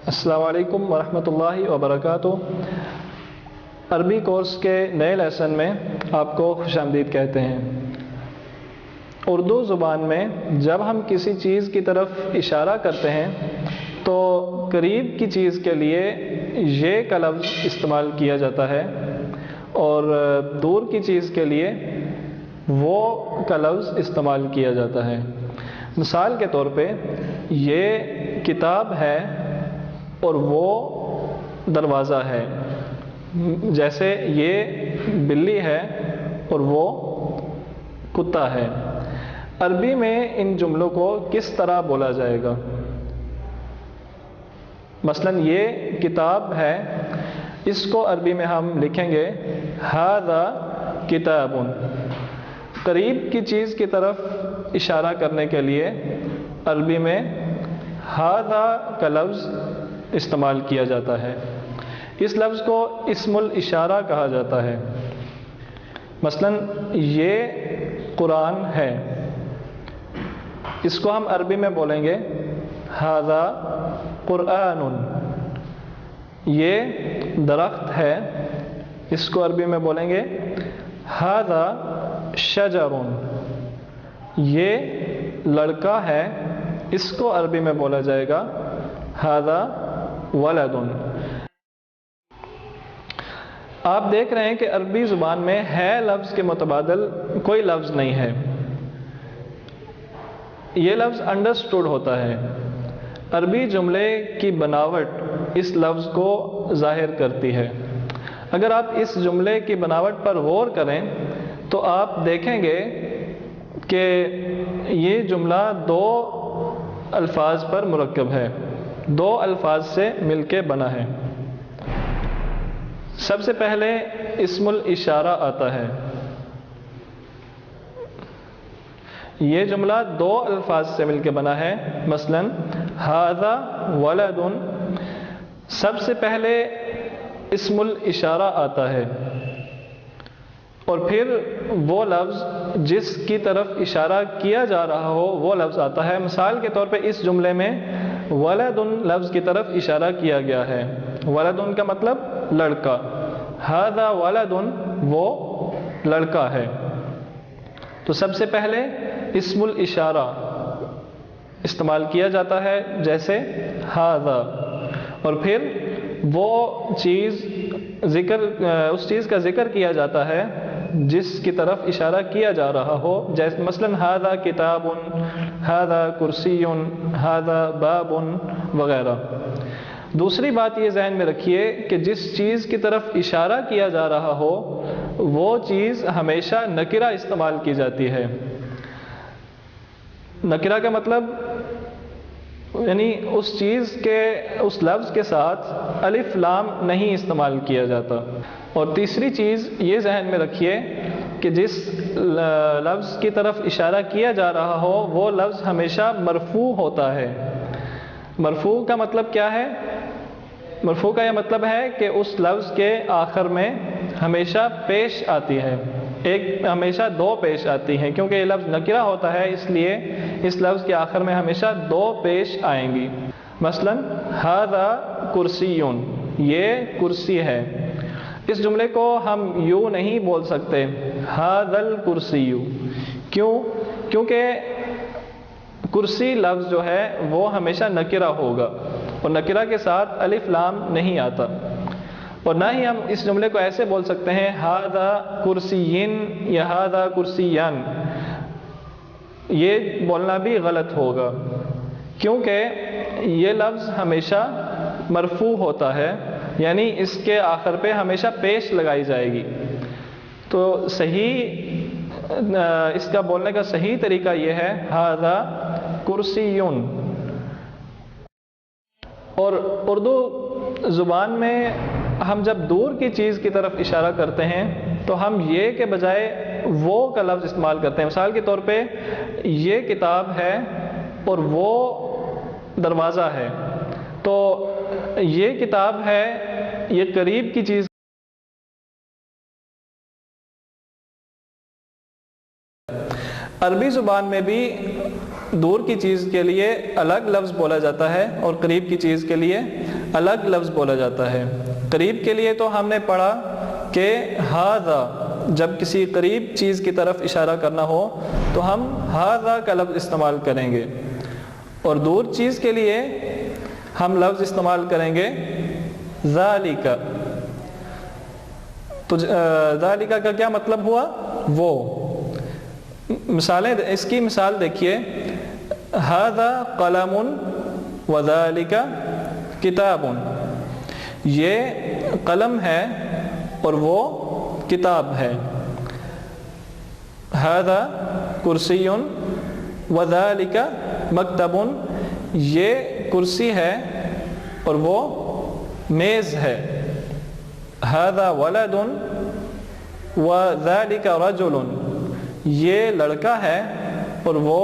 السلام علیکم ورحمۃ اللہ وبرکاتہ۔ عربی کورس کے نئے لیسن میں آپ کو خوش آمدید کہتے ہیں۔ اردو زبان میں جب ہم کسی چیز کی طرف اشارہ کرتے ہیں تو قریب کی چیز کے لیے یہ کا لفظ استعمال کیا جاتا ہے اور دور کی چیز کے لیے وہ کا لفظ استعمال کیا جاتا ہے۔ مثال کے طور پہ یہ کتاب ہے اور وہ دروازہ ہے، جیسے یہ بلی ہے اور وہ کتا ہے۔ عربی میں ان جملوں کو کس طرح بولا جائے گا؟ مثلا یہ کتاب ہے، اس کو عربی میں ہم لکھیں گے ھذا کتاب۔ قریب کی چیز کی طرف اشارہ کرنے کے لیے عربی میں ھذا کا لفظ استعمال کیا جاتا ہے۔ اس لفظ کو اسم الاشارہ کہا جاتا ہے۔ مثلا یہ قرآن ہے، اس کو ہم عربی میں بولیں گے ھذا قرآن۔ یہ درخت ہے، اس کو عربی میں بولیں گے ھذا شجر۔ یہ لڑکا ہے، اس کو عربی میں بولا جائے گا ھذا ولد۔ آپ دیکھ رہے ہیں کہ عربی زبان میں ہے لفظ کے متبادل کوئی لفظ نہیں ہے۔ یہ لفظ انڈرسٹوڈ ہوتا ہے۔ عربی جملے کی بناوٹ اس لفظ کو ظاہر کرتی ہے۔ اگر آپ اس جملے کی بناوٹ پر غور کریں تو آپ دیکھیں گے کہ یہ جملہ دو الفاظ پر مرکب ہے، دو الفاظ سے مل کے بنا ہے۔ سب سے پہلے اسم الاشارہ آتا ہے۔ یہ جملہ دو الفاظ سے مل کے بنا ہے، مثلا ھذا ولد۔ سب سے پہلے اسم الاشارہ آتا ہے اور پھر وہ لفظ جس کی طرف اشارہ کیا جا رہا ہو وہ لفظ آتا ہے۔ مثال کے طور پہ اس جملے میں ولد لفظ کی طرف اشارہ کیا گیا ہے۔ ولد کا مطلب لڑکا، ھذا ولد وہ لڑکا ہے۔ تو سب سے پہلے اسم الاشارہ استعمال کیا جاتا ہے جیسے ھذا، اور پھر وہ چیز اس چیز کا ذکر کیا جاتا ہے جس کی طرف اشارہ کیا جا رہا ہو، جیسے مثلا ھذا کتاب، ھذا کرسی، ھذا باب وغیرہ۔ دوسری بات یہ ذہن میں رکھیے کہ جس چیز کی طرف اشارہ کیا جا رہا ہو وہ چیز ہمیشہ نکرہ استعمال کی جاتی ہے۔ نکرہ کا مطلب یعنی اس لفظ کے ساتھ الف لام نہیں استعمال کیا جاتا۔ اور تیسری چیز یہ ذہن میں رکھیے کہ جس لفظ کی طرف اشارہ کیا جا رہا ہو وہ لفظ ہمیشہ مرفوع ہوتا ہے۔ مرفوع کا مطلب کیا ہے؟ مرفوع کا یہ مطلب ہے کہ اس لفظ کے آخر میں ہمیشہ پیش آتی ہے، ہمیشہ دو پیش آتی ہیں، کیونکہ یہ لفظ نکرہ ہوتا ہے اس لیے اس لفظ کے آخر میں ہمیشہ دو پیش آئیں گی۔ مثلا ھذا کرسی، یہ کرسی ہے۔ اس جملے کو ہم یوں نہیں بول سکتے ھذا الکرسی۔ کیوں؟ کیونکہ کرسی لفظ جو ہے وہ ہمیشہ نکرہ ہوگا اور نکرہ کے ساتھ الف لام نہیں آتا، اور نہ ہی ہم اس جملے کو ایسے بول سکتے ہیں ھذا کرسیٍ یا ھذا کرسیان۔ یہ بولنا بھی غلط ہوگا کیونکہ یہ لفظ ہمیشہ مرفوع ہوتا ہے، یعنی اس کے آخر پہ ہمیشہ پیش لگائی جائے گی۔ تو اس کا بولنے کا صحیح طریقہ یہ ہے ھذا کرسیٌ۔ اور اردو زبان میں ہم جب دور کی چیز کی طرف اشارہ کرتے ہیں تو ہم یہ کے بجائے وہ کا لفظ استعمال کرتے ہیں۔ مثال کے طور پہ یہ کتاب ہے اور وہ دروازہ ہے، تو یہ کتاب ہے، یہ قریب کی چیز عربی زبان میں بھی دور کی چیز کے لیے الگ لفظ بولا جاتا ہے اور قریب کی چیز کے لیے الگ لفظ بولا جاتا ہے۔ قریب کے لیے تو ہم نے پڑھا کہ ہاذا، جب کسی قریب چیز کی طرف اشارہ کرنا ہو تو ہم ہاذا کا لفظ استعمال کریں گے، اور دور چیز کے لیے ہم لفظ استعمال کریں گے ذالک۔ تو ذالک کا کیا مطلب ہوا؟ وہ مثالیں، اس کی مثال دیکھیے، ھذا قلم وذالک کتاب، یہ قلم ہے اور وہ کتاب ہے۔ ھذا کرسی وذالک مکتب، یہ کرسی ہے اور وہ میز ہے۔ ھذا ولد وذالک رجل، یہ لڑکا ہے اور وہ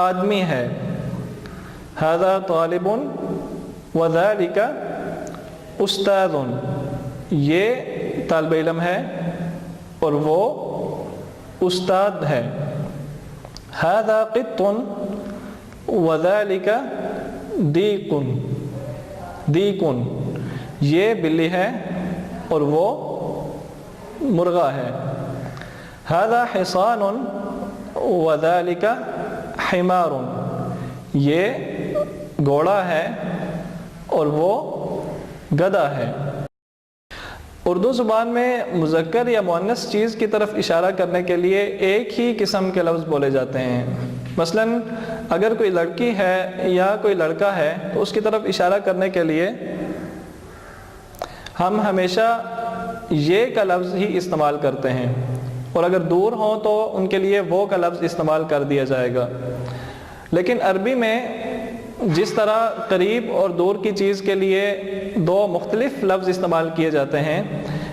آدمی ہے۔ ھذا طالب وذالک استاذ، یہ طالب علم ہے اور وہ استاد ہے۔ ھذا قط وذالک دیق، دیق، یہ بلی ہے اور وہ مرغا ہے۔ ھذا حصان وذالک حمار، یہ گھوڑا ہے اور وہ گدھا ہے۔ اردو زبان میں مذکر یا مؤنث چیز کی طرف اشارہ کرنے کے لیے ایک ہی قسم کے لفظ بولے جاتے ہیں۔ مثلا اگر کوئی لڑکی ہے یا کوئی لڑکا ہے تو اس کی طرف اشارہ کرنے کے لیے ہم ہمیشہ یہ کا لفظ ہی استعمال کرتے ہیں، اور اگر دور ہوں تو ان کے لیے وہ کا لفظ استعمال کر دیا جائے گا۔ لیکن عربی میں جس طرح قریب اور دور کی چیز کے لیے دو مختلف لفظ استعمال کیے جاتے ہیں،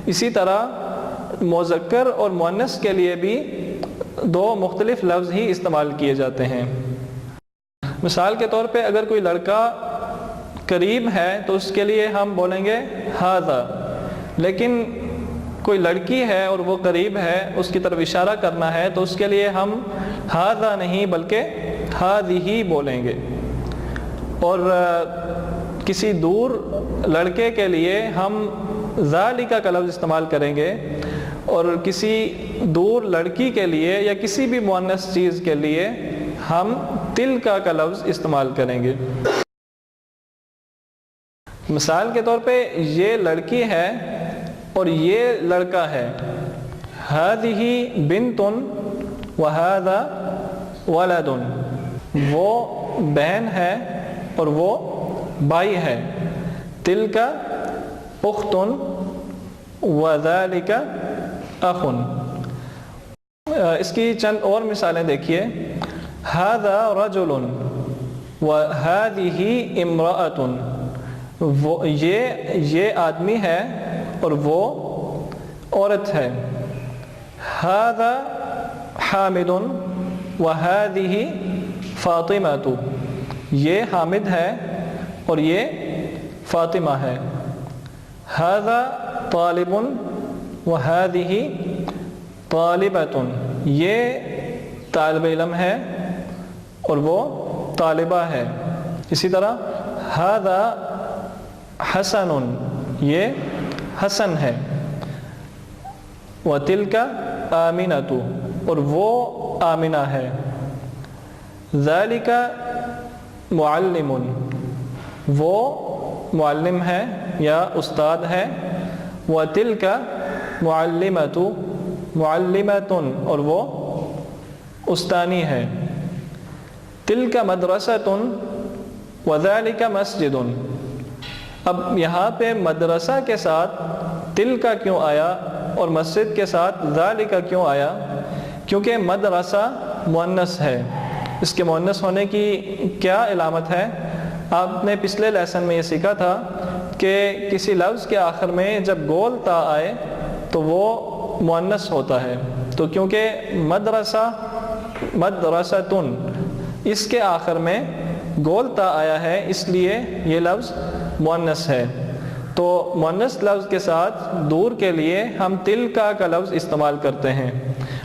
اسی طرح مذکر اور مؤنث کے لیے بھی دو مختلف لفظ ہی استعمال کیے جاتے ہیں۔ مثال کے طور پہ اگر کوئی لڑکا قریب ہے تو اس کے لیے ہم بولیں گے ھذا، لیکن کوئی لڑکی ہے اور وہ قریب ہے، اس کی طرف اشارہ کرنا ہے تو اس کے لیے ہم ھذا نہیں بلکہ ھذہ بولیں گے۔ اور کسی دور لڑکے کے لیے ہم ذالک کا لفظ استعمال کریں گے، اور کسی دور لڑکی کے لیے یا کسی بھی مؤنث چیز کے لیے ہم تلک کا لفظ استعمال کریں گے۔ مثال کے طور پہ یہ لڑکی ہے اور یہ لڑکا ہے۔ ھذہ بنت وھذا ولد، وہ بہن ہے اور وہ بھائی ہے۔ تلک اخت وذالک اخ۔ اس کی چند اور مثالیں دیکھیے، ھذا رجل وھذہ امرأۃ، یہ آدمی ہے اور وہ عورت ہے۔ ھذا حامد وھذہ فاطمۃ، یہ حامد ہے اور یہ فاطمہ ہے۔ ھذا طالب وھذہ طالبۃ، یہ طالب علم ہے اور وہ طالبہ ہے۔ اسی طرح ھذا حسن، یہ حسن ہے۔ وتلک آمنۃ، اور وہ آمنہ ہے۔ ذالک معلم، وہ معلم ہے یا استاد ہے۔ وتلک معلمۃ، معلمۃ، اور وہ استانی ہے۔ تلک مدرسۃ وذالک مسجد، اب یہاں پہ مدرسہ کے ساتھ تلک کیوں آیا اور مسجد کے ساتھ ذالک کیوں آیا؟ کیونکہ مدرسہ مؤنث ہے۔ اس کے مؤنث ہونے کی کیا علامت ہے؟ آپ نے پچھلے لیسن میں یہ سیکھا تھا کہ کسی لفظ کے آخر میں جب گول تا آئے تو وہ مؤنث ہوتا ہے۔ تو کیونکہ مدرسہ، مدرستن، اس کے آخر میں گول تا آیا ہے، اس لیے یہ لفظ مؤنث ہے۔ تو مؤنث لفظ کے ساتھ دور کے لیے ہم تلک کا لفظ استعمال کرتے ہیں،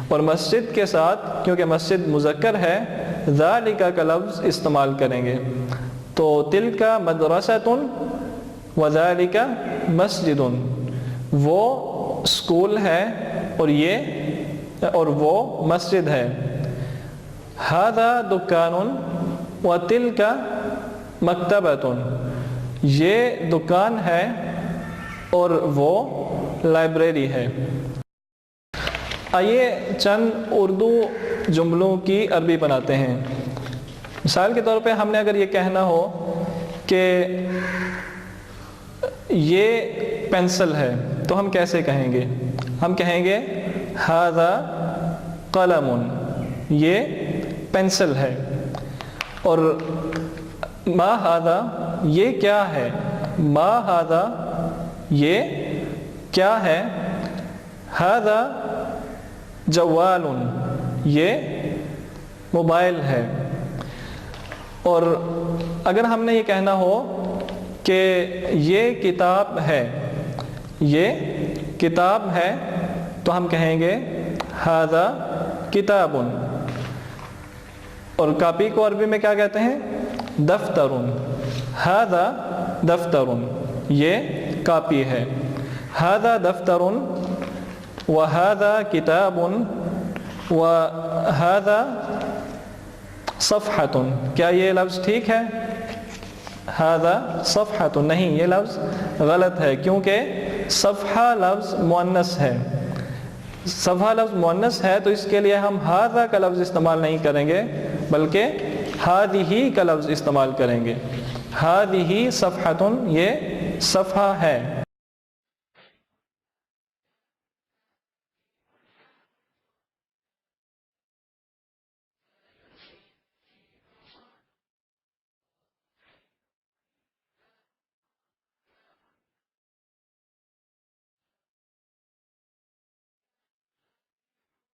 اور مسجد کے ساتھ کیونکہ مسجد مذکر ہے ذالک کا لفظ استعمال کریں گے۔ تو تلک مدرستن وذالک مسجد، وہ اسکول ہے اور وہ مسجد ہے. ھذا دکان وتلک مکتبۃ، یہ دکان ہے اور وہ لائبریری ہے. آئیے چند اردو جملوں کی عربی بناتے ہیں. مثال کے طور پہ ہم نے اگر یہ کہنا ہو کہ یہ پینسل ہے تو ہم کیسے کہیں گے؟ ہم کہیں گے ھذا قلم، یہ پینسل ہے. اور ما ھذا، یہ کیا ہے؟ ما ھذا، یہ کیا ہے؟ ھذا جوال، یہ موبائل ہے. اور اگر ہم نے یہ کہنا ہو کہ یہ کتاب ہے، یہ کتاب ہے، تو ہم کہیں گے ھذا کتاب. اور کاپی کو عربی میں کیا کہتے ہیں؟ دفتر. ھذا دفتر، یہ کاپی ہے. ھذا دفتر وھذا کتاب وھذا صفحۃ. کیا یہ لفظ ٹھیک ہے؟ ھذا صفحۃ، نہیں، یہ لفظ غلط ہے، کیونکہ صفحہ لفظ مؤنث ہے. صفحہ لفظ مؤنث ہے تو اس کے لیے ہم ھذا کا لفظ استعمال نہیں کریں گے بلکہ ھذہ کا لفظ استعمال کریں گے. ھذہ صفحۃ، یہ صفحہ ہے.